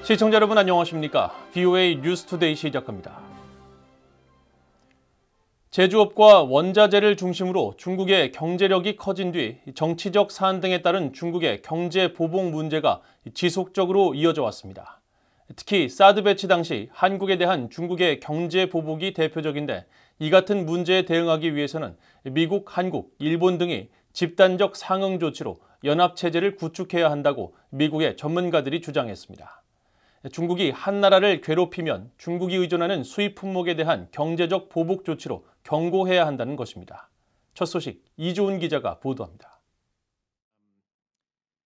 시청자 여러분 안녕하십니까? VOA 뉴스투데이 시작합니다. 제조업과 원자재를 중심으로 중국의 경제력이 커진 뒤 정치적 사안 등에 따른 중국의 경제 보복 문제가 지속적으로 이어져 왔습니다. 특히 사드 배치 당시 한국에 대한 중국의 경제 보복이 대표적인데 이 같은 문제에 대응하기 위해서는 미국, 한국, 일본 등이 집단적 상응 조치로 연합체제를 구축해야 한다고 미국의 전문가들이 주장했습니다. 중국이 한 나라를 괴롭히면 중국이 의존하는 수입 품목에 대한 경제적 보복 조치로 경고해야 한다는 것입니다. 첫 소식 이조은 기자가 보도합니다.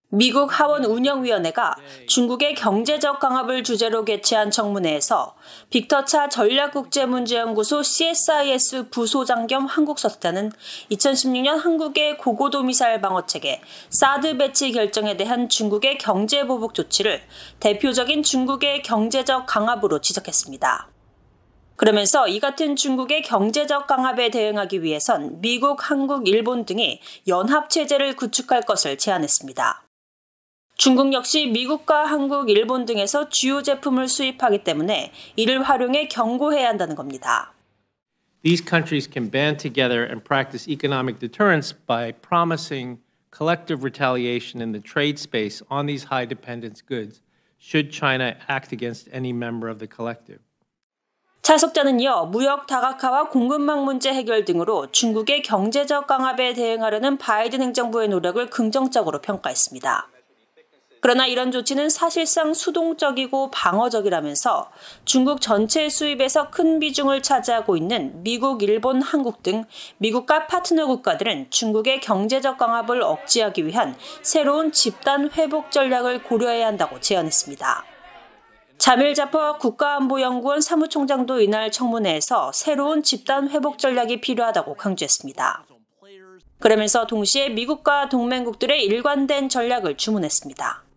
미국 하원운영위원회가 중국의 경제적 강압을 주제로 개최한 청문회에서 빅터 차 전략국제문제연구소 CSIS 부소장 겸 한국 석자는 2016년 한국의 고고도 미사일 방어체계 사드 배치 결정에 대한 중국의 경제 보복 조치를 대표적인 중국의 경제적 강압으로 지적했습니다. 그러면서 이 같은 중국의 경제적 강압에 대응하기 위해선 미국, 한국, 일본 등이 연합체제를 구축할 것을 제안했습니다. 중국 역시 미국과 한국, 일본 등에서 주요 제품을 수입하기 때문에 이를 활용해 경고해야 한다는 겁니다. These countries can band together and practice economic deterrence by promising collective retaliation in the trade space on these high dependence goods should China act against any member of the collective. 차 석자는요, 무역 다각화와 공급망 문제 해결 등으로 중국의 경제적 강압에 대응하려는 바이든 행정부의 노력을 긍정적으로 평가했습니다. 그러나 이런 조치는 사실상 수동적이고 방어적이라면서 중국 전체 수입에서 큰 비중을 차지하고 있는 미국, 일본, 한국 등 미국과 파트너 국가들은 중국의 경제적 강압을 억제하기 위한 새로운 집단 회복 전략을 고려해야 한다고 제안했습니다. 자밀자퍼 국가안보연구원 사무총장도 이날 청문회에서 새로운 집단 회복 전략이 필요하다고 강조했습니다. 그러면서 동시에 미국과 동맹국들의 일관된 전략을 주문했습니다.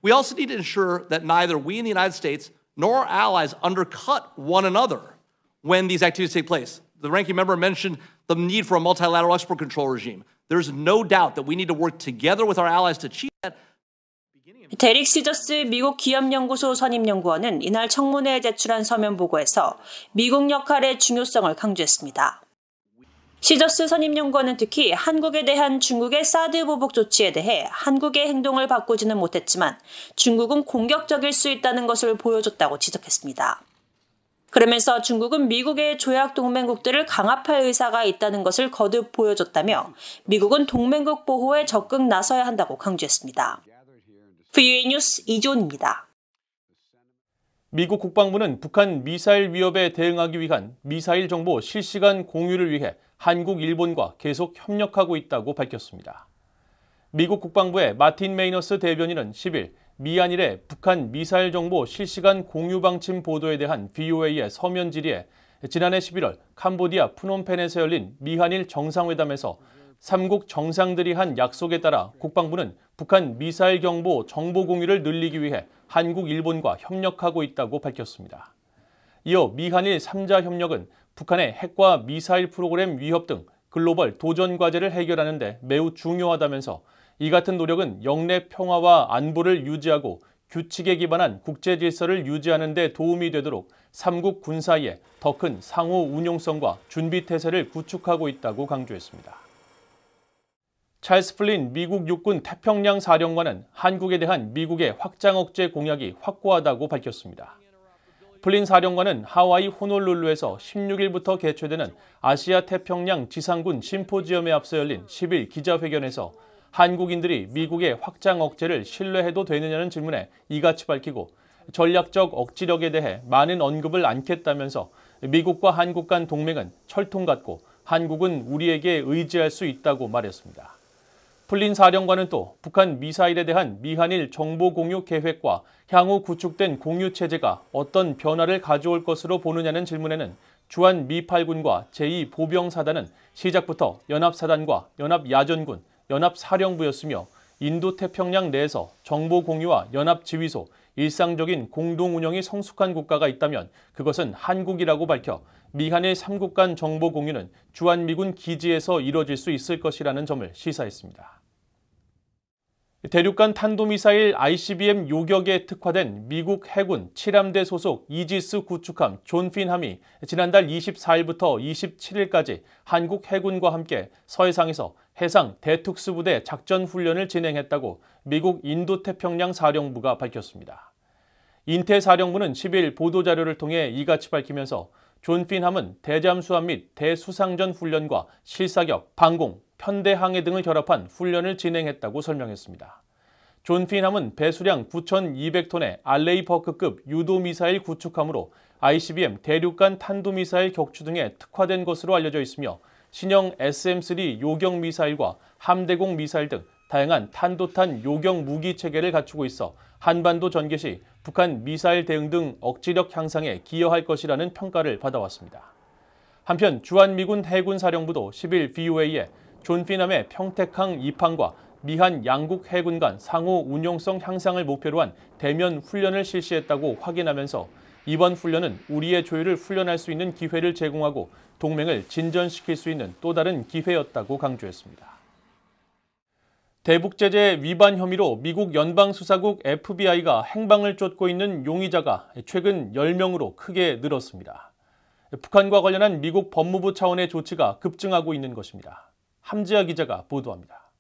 We also need to ensure that neither we in the United States nor our allies undercut one another when these activities take place. The ranking member mentioned the need for a multilateral export control regime. There's no doubt that we need to work together with our allies to achieve that. 데릭 시저스 미국 기업연구소 선임연구원은 이날 청문회에 제출한 서면 보고에서 미국 역할의 중요성을 강조했습니다. 시저스 선임연구원은 특히 한국에 대한 중국의 사드 보복 조치에 대해 한국의 행동을 바꾸지는 못했지만 중국은 공격적일 수 있다는 것을 보여줬다고 지적했습니다. 그러면서 중국은 미국의 조약 동맹국들을 강압할 의사가 있다는 것을 거듭 보여줬다며 미국은 동맹국 보호에 적극 나서야 한다고 강조했습니다. VOA 뉴스 이조은입니다. 미국 국방부는 북한 미사일 위협에 대응하기 위한 미사일 정보 실시간 공유를 위해 한국, 일본과 계속 협력하고 있다고 밝혔습니다. 미국 국방부의 마틴 메이너스 대변인은 10일 미한일의 북한 미사일 정보 실시간 공유 방침 보도에 대한 VOA의 서면 질의에 지난해 11월 캄보디아 프놈펜에서 열린 미한일 정상회담에서 3국 정상들이 한 약속에 따라 국방부는 북한 미사일 경보 정보 공유를 늘리기 위해 한국, 일본과 협력하고 있다고 밝혔습니다. 이어 미한일 3자 협력은 북한의 핵과 미사일 프로그램 위협 등 글로벌 도전 과제를 해결하는 데 매우 중요하다면서 이 같은 노력은 영내 평화와 안보를 유지하고 규칙에 기반한 국제 질서를 유지하는 데 도움이 되도록 3국 군 사이에 더 큰 상호 운용성과 준비 태세를 구축하고 있다고 강조했습니다. 찰스 플린 미국 육군 태평양 사령관은 한국에 대한 미국의 확장 억제 공약이 확고하다고 밝혔습니다. 플린 사령관은 하와이 호놀룰루에서 16일부터 개최되는 아시아 태평양 지상군 심포지엄에 앞서 열린 10일 기자회견에서 한국인들이 미국의 확장 억제를 신뢰해도 되느냐는 질문에 이같이 밝히고 전략적 억지력에 대해 많은 언급을 않겠다면서 미국과 한국 간 동맹은 철통 같고 한국은 우리에게 의지할 수 있다고 말했습니다. 플린 사령관은 또 북한 미사일에 대한 미한일 정보 공유 계획과 향후 구축된 공유 체제가 어떤 변화를 가져올 것으로 보느냐는 질문에는 주한 미8군과 제2보병사단은 시작부터 연합사단과 연합야전군, 연합사령부였으며 인도태평양 내에서 정보 공유와 연합지휘소, 일상적인 공동운영이 성숙한 국가가 있다면 그것은 한국이라고 밝혀 미한일 3국 간 정보 공유는 주한미군 기지에서 이뤄질 수 있을 것이라는 점을 시사했습니다. 대륙간 탄도미사일 ICBM 요격에 특화된 미국 해군 7함대 소속 이지스 구축함 존 핀함이 지난달 24일부터 27일까지 한국 해군과 함께 서해상에서 해상 대특수부대 작전 훈련을 진행했다고 미국 인도태평양 사령부가 밝혔습니다. 인태사령부는 10일 보도자료를 통해 이같이 밝히면서 존 핀함은 대잠수함 및 대수상전 훈련과 실사격, 방공, 편대항해 등을 결합한 훈련을 진행했다고 설명했습니다. 존 핀함은 배수량 9,200톤의 알레이버크급 유도미사일 구축함으로 ICBM 대륙간 탄도미사일 격추 등에 특화된 것으로 알려져 있으며 신형 SM-3 요격 미사일과 함대공 미사일 등 다양한 탄도탄 요격 무기 체계를 갖추고 있어 한반도 전개 시 북한 미사일 대응 등 억지력 향상에 기여할 것이라는 평가를 받아왔습니다. 한편 주한미군 해군사령부도 10일 VOA에 존 핀함의 평택항 2판과 미한 양국 해군 간 상호 운용성 향상을 목표로 한 대면 훈련을 실시했다고 확인하면서 이번 훈련은 우리의 조율을 훈련할 수 있는 기회를 제공하고 동맹을 진전시킬 수 있는 또 다른 기회였다고 강조했습니다. 대북제재 위반 혐의로 미국 연방수사국 FBI가 행방을 쫓고 있는 용의자가 최근 10명으로 크게 늘었습니다. 북한과 관련한 미국 법무부 차원의 조치가 급증하고 있는 것입니다. 함지아 기자가 보도합니다.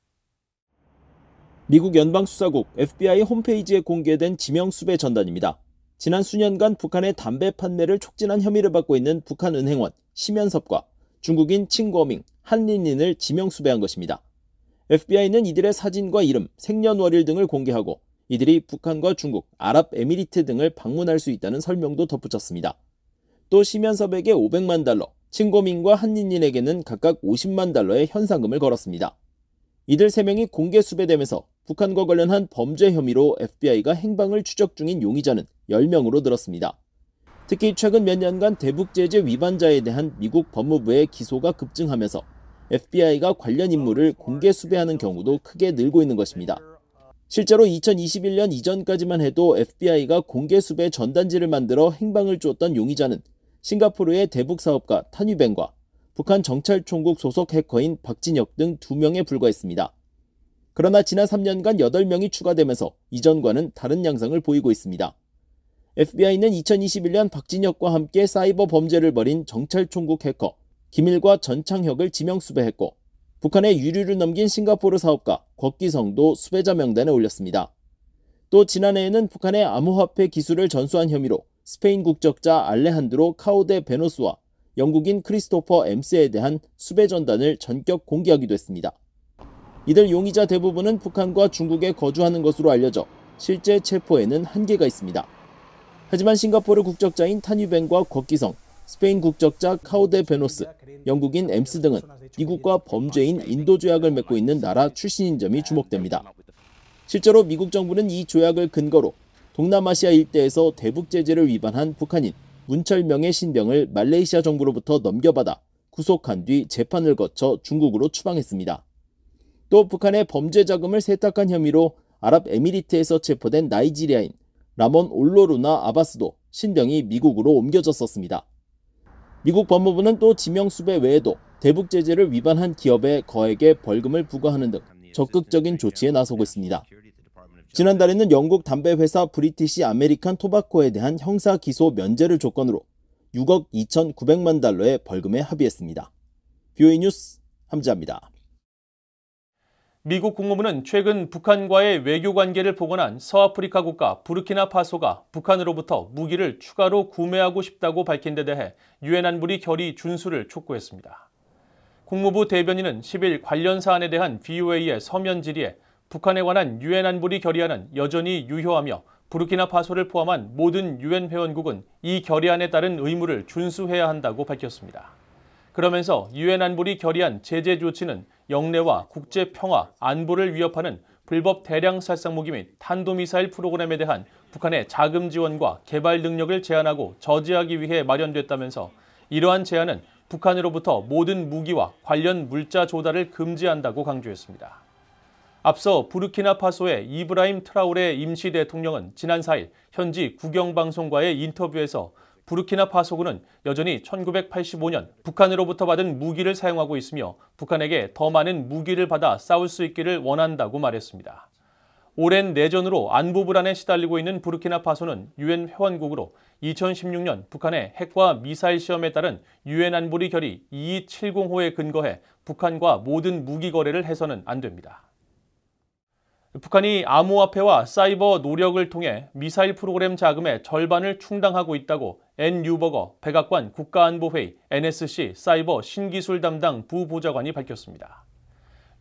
미국 연방수사국 FBI 홈페이지에 공개된 지명수배 전단입니다. 지난 수년간 북한의 담배 판매를 촉진한 혐의를 받고 있는 북한 은행원 심연섭과 중국인 칭거밍, 한린린을 지명수배한 것입니다. FBI는 이들의 사진과 이름, 생년월일 등을 공개하고 이들이 북한과 중국, 아랍에미리트 등을 방문할 수 있다는 설명도 덧붙였습니다. 또 심연섭에게 500만 달러, 칭거밍과 한린린에게는 각각 50만 달러의 현상금을 걸었습니다. 이들 3명이 공개 수배되면서 북한과 관련한 범죄 혐의로 FBI가 행방을 추적 중인 용의자는 10명으로 늘었습니다. 특히 최근 몇 년간 대북제재 위반자에 대한 미국 법무부의 기소가 급증하면서 FBI가 관련 인물을 공개 수배하는 경우도 크게 늘고 있는 것입니다. 실제로 2021년 이전까지만 해도 FBI가 공개 수배 전단지를 만들어 행방을 쫓던 용의자는 싱가포르의 대북사업가 탄유뱅과 북한 정찰총국 소속 해커인 박진혁 등 2명에 불과했습니다. 그러나 지난 3년간 8명이 추가되면서 이전과는 다른 양상을 보이고 있습니다. FBI는 2021년 박진혁과 함께 사이버 범죄를 벌인 정찰총국 해커 김일과 전창혁을 지명수배했고 북한에 유류를 넘긴 싱가포르 사업가 곽기성도 수배자 명단에 올렸습니다. 또 지난해에는 북한의 암호화폐 기술을 전수한 혐의로 스페인 국적자 알레한드로 카오데 베노스와 영국인 크리스토퍼 엠스에 대한 수배 전단을 전격 공개하기도 했습니다. 이들 용의자 대부분은 북한과 중국에 거주하는 것으로 알려져 실제 체포에는 한계가 있습니다. 하지만 싱가포르 국적자인 탄유뱅과 곽기성, 스페인 국적자 카오데 베노스, 영국인 엠스 등은 미국과 범죄인 인도 조약을 맺고 있는 나라 출신인 점이 주목됩니다. 실제로 미국 정부는 이 조약을 근거로 동남아시아 일대에서 대북 제재를 위반한 북한인 문철명의 신병을 말레이시아 정부로부터 넘겨받아 구속한 뒤 재판을 거쳐 중국으로 추방했습니다. 또 북한의 범죄 자금을 세탁한 혐의로 아랍에미리트에서 체포된 나이지리아인 라몬 올로루나 아바스도 신병이 미국으로 옮겨졌었습니다. 미국 법무부는 또 지명수배 외에도 대북 제재를 위반한 기업에 거액의 벌금을 부과하는 등 적극적인 조치에 나서고 있습니다. 지난달에는 영국 담배 회사 브리티시 아메리칸 토바코에 대한 형사 기소 면제를 조건으로 6억 2,900만 달러의 벌금에 합의했습니다. BOA 뉴스 함지아입니다. 미국 국무부는 최근 북한과의 외교 관계를 복원한 서아프리카 국가 부르키나파소가 북한으로부터 무기를 추가로 구매하고 싶다고 밝힌 데 대해 유엔 안보리 결의 준수를 촉구했습니다. 국무부 대변인은 10일 관련 사안에 대한 VOA의 서면 질의에 북한에 관한 유엔 안보리 결의안은 여전히 유효하며 부르키나파소를 포함한 모든 유엔 회원국은 이 결의안에 따른 의무를 준수해야 한다고 밝혔습니다. 그러면서 유엔 안보리 결의안 제재 조치는 영내와 국제 평화, 안보를 위협하는 불법 대량 살상 무기 및 탄도미사일 프로그램에 대한 북한의 자금 지원과 개발 능력을 제한하고 저지하기 위해 마련됐다면서 이러한 제한은 북한으로부터 모든 무기와 관련 물자 조달을 금지한다고 강조했습니다. 앞서 부르키나파소의 이브라임 트라오레 임시 대통령은 지난 4일 현지 국영방송과의 인터뷰에서 부르키나파소군은 여전히 1985년 북한으로부터 받은 무기를 사용하고 있으며 북한에게 더 많은 무기를 받아 싸울 수 있기를 원한다고 말했습니다. 오랜 내전으로 안보 불안에 시달리고 있는 부르키나파소는 유엔 회원국으로 2016년 북한의 핵과 미사일 시험에 따른 유엔 안보리 결의 2270호에 근거해 북한과 모든 무기 거래를 해서는 안 됩니다. 북한이 암호화폐와 사이버 노력을 통해 미사일 프로그램 자금의 절반을 충당하고 있다고 앤 뉴버거 백악관 국가안보회의 NSC 사이버 신기술 담당 부보좌관이 밝혔습니다.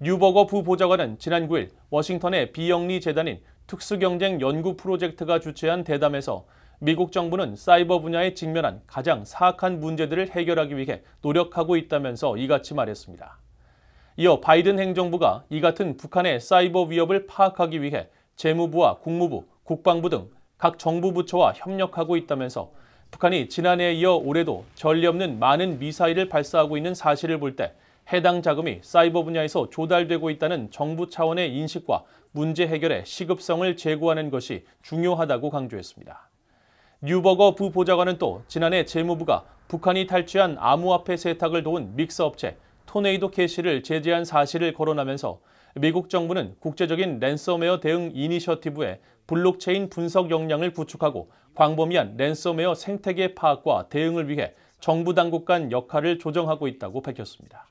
뉴버거 부보좌관은 지난 9일 워싱턴의 비영리 재단인 특수경쟁 연구 프로젝트가 주최한 대담에서 미국 정부는 사이버 분야에 직면한 가장 사악한 문제들을 해결하기 위해 노력하고 있다면서 이같이 말했습니다. 이어 바이든 행정부가 이 같은 북한의 사이버 위협을 파악하기 위해 재무부와 국무부, 국방부 등 각 정부 부처와 협력하고 있다면서 북한이 지난해에 이어 올해도 전례 없는 많은 미사일을 발사하고 있는 사실을 볼 때 해당 자금이 사이버 분야에서 조달되고 있다는 정부 차원의 인식과 문제 해결의 시급성을 제고하는 것이 중요하다고 강조했습니다. 뉴버거 부보좌관은 또 지난해 재무부가 북한이 탈취한 암호화폐 세탁을 도운 믹스업체 토네이도 캐시를 제재한 사실을 거론하면서 미국 정부는 국제적인 랜섬웨어 대응 이니셔티브에 블록체인 분석 역량을 구축하고 광범위한 랜섬웨어 생태계 파악과 대응을 위해 정부 당국 간 역할을 조정하고 있다고 밝혔습니다.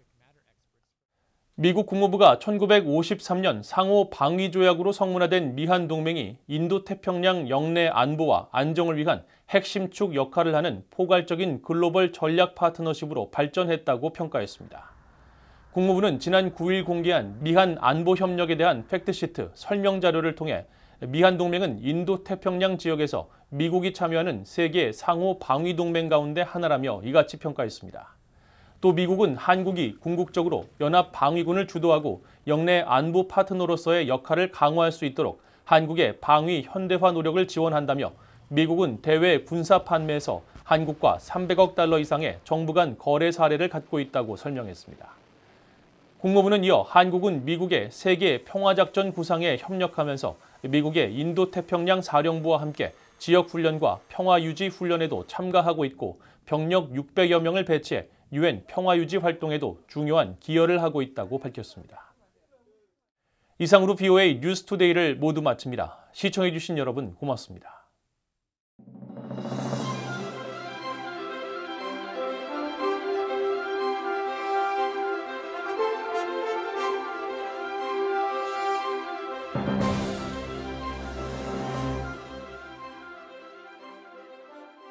미국 국무부가 1953년 상호 방위 조약으로 성문화된 미한 동맹이 인도태평양 영내 안보와 안정을 위한 핵심 축 역할을 하는 포괄적인 글로벌 전략 파트너십으로 발전했다고 평가했습니다. 국무부는 지난 9일 공개한 미한 안보 협력에 대한 팩트시트 설명 자료를 통해 미한 동맹은 인도태평양 지역에서 미국이 참여하는 세계 상호 방위 동맹 가운데 하나라며 이같이 평가했습니다. 또 미국은 한국이 궁극적으로 연합 방위군을 주도하고 영내 안보 파트너로서의 역할을 강화할 수 있도록 한국의 방위 현대화 노력을 지원한다며 미국은 대외 군사 판매에서 한국과 300억 달러 이상의 정부 간 거래 사례를 갖고 있다고 설명했습니다. 국무부는 이어 한국은 미국의 세계 평화작전 구상에 협력하면서 미국의 인도태평양 사령부와 함께 지역훈련과 평화유지 훈련에도 참가하고 있고 병력 600여 명을 배치해 유엔 평화유지 활동에도 중요한 기여를 하고 있다고 밝혔습니다. 이상으로 VOA 뉴스투데이를 모두 마칩니다. 시청해주신 여러분 고맙습니다.